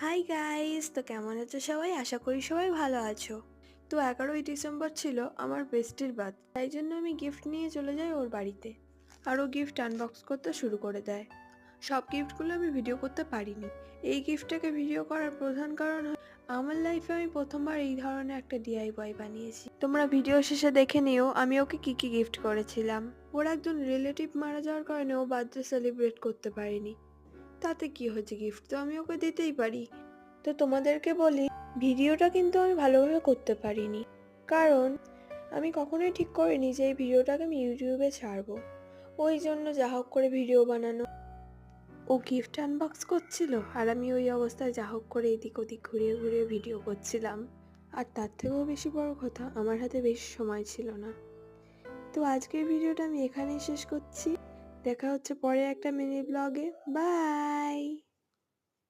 Hi guys, তো কেমন আছো সবাই? আশা করি সবাই ভালো আছো। তো 11ই ডিসেম্বর ছিল আমার বেস্টির বার্থ, তাই জন্য আমি গিফট নিয়ে চলে যাই ওর বাড়িতে। আর ও গিফট আনবক্স করতে শুরু করে দেয়। সব গিফটগুলো আমি ভিডিও করতে পারিনি। এই গিফটটাকে ভিডিও করার প্রধান কারণ আমার লাইফে আমি প্রথমবার এই ধরনের একটা ডিআইওয়াই বানিয়েছি। তোমরা ভিডিও শেষে দেখে নিও আমি ওকে কি কি গিফট করেছিলাম। ওর একজন রিলেটিভ মারা যাওয়ার কারণে ও বার্থডে সেলিব্রেট করতে পারিনি। তাতে কি হয়েছে, গিফট তো আমি ওকে দিতেই পারি। তো তোমাদেরকে বলি, ভিডিওটা কিন্তু আমি ভালোভাবে করতে পারিনি, কারণ আমি কখনোই ঠিক করিনি যে এই ভিডিওটাকে আমি ইউটিউবে ছাড়বো। ওই জন্য যা হোক করে ভিডিও বানানো। ও গিফট আনবক্স করছিল আর আমি ওই অবস্থায় যা হোক করে এদিক ওদিক ঘুরিয়ে ঘুরিয়ে ভিডিও করছিলাম। আর তার থেকেও বেশি বড় কথা, আমার হাতে বেশি সময় ছিল না। তো আজকের ভিডিওটা আমি এখানেই শেষ করছি। দেখা হচ্ছে পরে একটা মিনি ব্লগে। বাই।